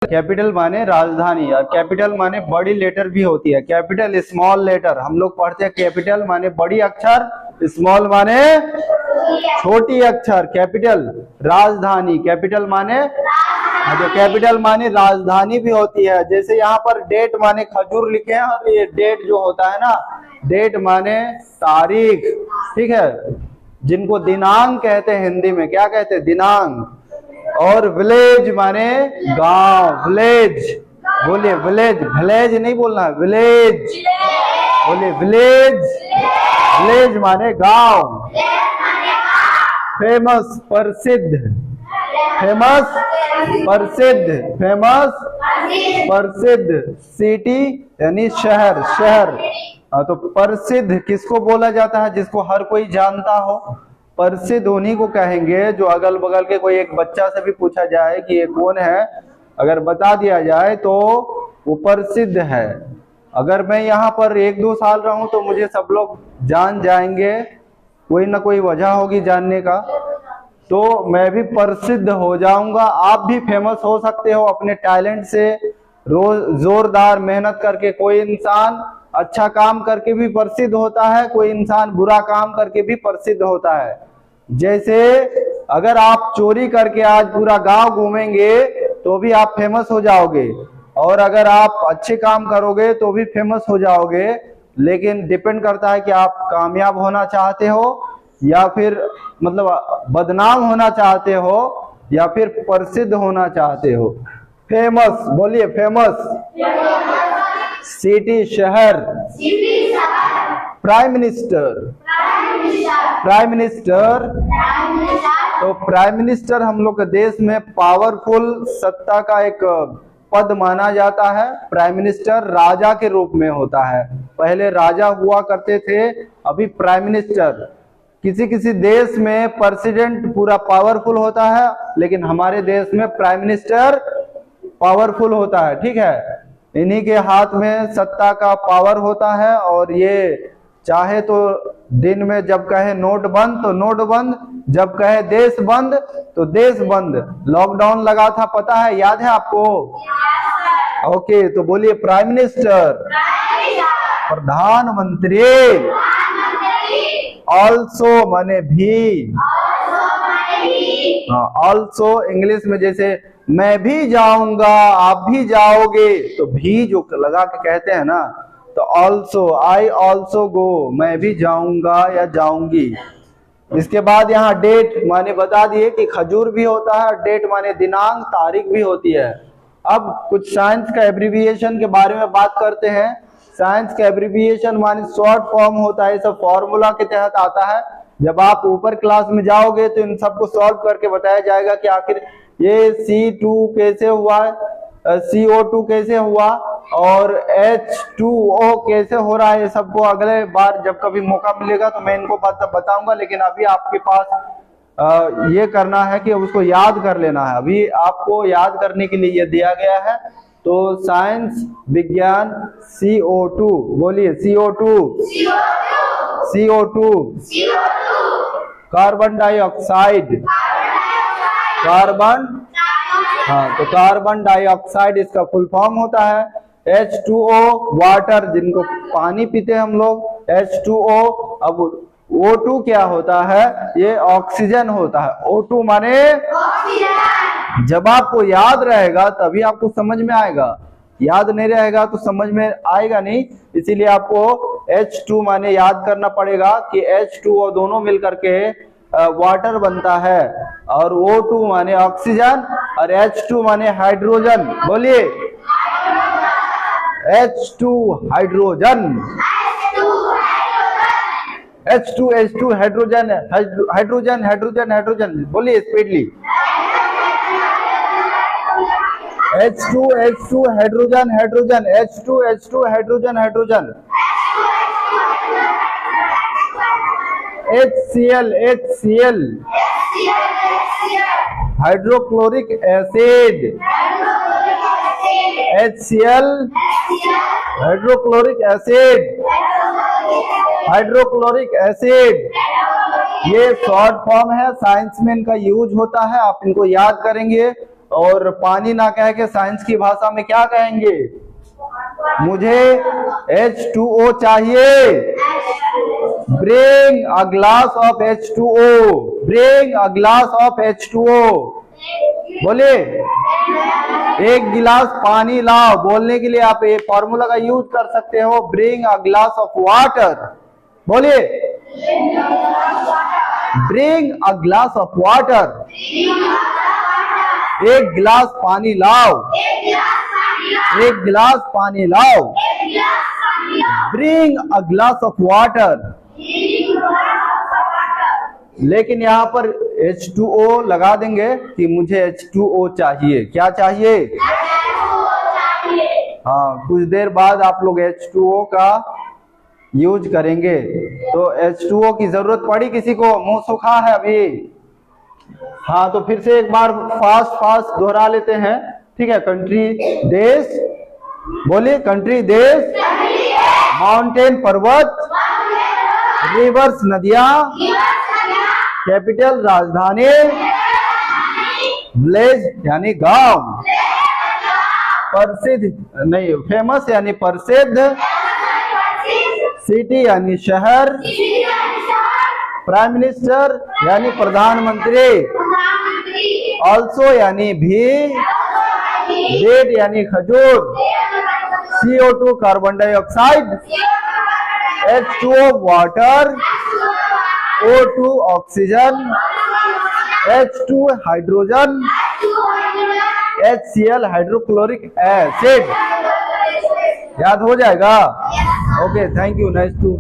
Capital माने राजधानी, और कैपिटल माने बड़ी लेटर भी होती है। कैपिटल स्मॉल लेटर हम लोग पढ़ते हैं। कैपिटल माने बड़ी अक्षर, स्मॉल माने छोटी अक्षर। कैपिटल राजधानी, कैपिटल माने जो कैपिटल माने राजधानी भी होती है। जैसे यहाँ पर डेट माने खजूर लिखे हैं, और ये डेट जो होता है ना, डेट माने तारीख, ठीक है, जिनको दिनांक कहते हैं हिंदी में। क्या कहते हैं? दिनांक। और विलेज माने गांव, विलेज, बोलिए विलेज, विलेज नहीं बोलना है, विलेज, बोलिए विलेज, विलेज माने गांव। फेमस प्रसिद्ध, फेमस प्रसिद्ध, फेमस प्रसिद्ध। सिटी यानी शहर, शहर। तो प्रसिद्ध किसको बोला जाता है? जिसको हर कोई जानता हो। प्रसिद्ध उन्हीं को कहेंगे जो अगल बगल के कोई एक बच्चा से भी पूछा जाए कि ये कौन है, अगर बता दिया जाए तो वो प्रसिद्ध है। अगर मैं यहाँ पर 1-2 साल रहूं तो मुझे सब लोग जान जाएंगे, कोई ना कोई वजह होगी जानने का, तो मैं भी प्रसिद्ध हो जाऊंगा। आप भी फेमस हो सकते हो अपने टैलेंट से, रोज जोरदार मेहनत करके। कोई इंसान अच्छा काम करके भी प्रसिद्ध होता है, कोई इंसान बुरा काम करके भी प्रसिद्ध होता है। जैसे अगर आप चोरी करके आज पूरा गांव घूमेंगे तो भी आप फेमस हो जाओगे, और अगर आप अच्छे काम करोगे तो भी फेमस हो जाओगे। लेकिन डिपेंड करता है कि आप कामयाब होना चाहते हो या फिर मतलब बदनाम होना चाहते हो या फिर प्रसिद्ध होना चाहते हो। फेमस, बोलिए फेमस। सिटी शहर। Prime minister, prime minister. तो प्राइम मिनिस्टर हम लोग के देश में पावरफुल सत्ता का एक पद माना जाता है। प्राइम मिनिस्टर राजा के रूप में होता है। पहले राजा हुआ करते थे, अभी प्राइम मिनिस्टर। किसी किसी देश में प्रेसिडेंट पूरा पावरफुल होता है, लेकिन हमारे देश में प्राइम मिनिस्टर पावरफुल होता है, ठीक है। इन्हीं के हाथ में सत्ता का पावर होता है, और ये चाहे तो दिन में जब कहे नोट बंद तो नोट बंद, जब कहे देश बंद तो देश बंद। लॉकडाउन लगा था, पता है, याद है आपको? ओके, तो बोलिए प्राइम मिनिस्टर, प्रधानमंत्री। ऑल्सो माने भी, हाँ, ऑल्सो इंग्लिश में जैसे मैं भी जाऊंगा, आप भी जाओगे, तो भी जो लगा के कहते हैं ना, तो ऑल्सो, आई ऑल्सो गो, मैं भी जाऊंगा या जाऊंगी। इसके बाद यहाँ डेट माने बता दिए कि खजूर भी होता है, डेट माने दिनांक, तारीख भी होती है। अब कुछ साइंस का एब्रिविएशन के बारे में बात करते हैं। साइंस का एब्रिविएशन माने शॉर्ट फॉर्म होता है, सब फॉर्मूला के तहत आता है। जब आप ऊपर क्लास में जाओगे तो इन सबको सॉल्व करके बताया जाएगा कि आखिर ये C2 कैसे हुआ, CO2 कैसे हुआ और H2O कैसे हो रहा है। ये सबको अगले बार जब कभी मौका मिलेगा तो मैं इनको बताऊंगा, लेकिन अभी आपके पास ये करना है कि उसको याद कर लेना है। अभी आपको याद करने के लिए ये दिया गया है। तो साइंस, विज्ञान, CO2, बोलिए CO2, CO2, carbon dioxide, carbon, हाँ, तो कार्बन डाइऑक्साइड इसका फुल फॉर्म होता है। H2O वाटर, जिनको पानी पीते हैं हम लोग, H2O। अब O2 क्या होता है? ये ऑक्सीजन होता है। O2 माने ऑक्सीजन। जब आपको याद रहेगा तभी आपको समझ में आएगा, याद नहीं रहेगा तो समझ में आएगा नहीं। इसीलिए आपको H2 माने याद करना पड़ेगा कि H2O दोनों मिलकर के वाटर बनता है, और O2 माने ऑक्सीजन और H2 माने हाइड्रोजन। बोलिए H2 hydrogen, H2 hydrogen, hydrogen, hydrogen, hydrogen. बोलिए speedly, H2 hydrogen, hydrogen, H2 hydrogen, hydrogen. HCl hydrochloric acid, HCl hydrochloric acid, hydrochloric acid. ये शॉर्ट फॉर्म है, साइंस में इनका यूज होता है, आप इनको याद करेंगे और पानी ना कह के साइंस की भाषा में क्या कहेंगे? मुझे H2O चाहिए। Bring a glass of H2O। Bring a glass of H2O। बोलिए, एक गिलास पानी लाओ। बोलने के लिए आप ये फॉर्मूला का यूज कर सकते हो, bring a glass of water. बोलिए, bring a glass of water. एक गिलास पानी लाओ। एक गिलास पानी लाओ। Bring a glass of water. लेकिन यहाँ पर H2O लगा देंगे कि मुझे H2O चाहिए। क्या चाहिए? हाँ, कुछ देर बाद आप लोग H2O का यूज करेंगे। तो H2O की जरूरत पड़ी किसी को? मुंह सूखा है अभी? हाँ, तो फिर से एक बार फास्ट दोहरा लेते हैं, ठीक है। कंट्री देश, बोलिए, कंट्री देश, माउंटेन पर्वत, रिवर्स नदियां, कैपिटल राजधानी, विलेज यानी गांव, प्रसिद्ध नहीं फेमस यानी प्रसिद्ध, सिटी यानी शहर, प्राइम मिनिस्टर यानी प्रधानमंत्री, ऑल्सो यानी भी, डेट यानी खजूर, CO2 carbon dioxide, H2O water, O2 oxygen, H2 hydrogen, HCl hydrochloric acid. याद हो जाएगा? Okay, thank you, nice to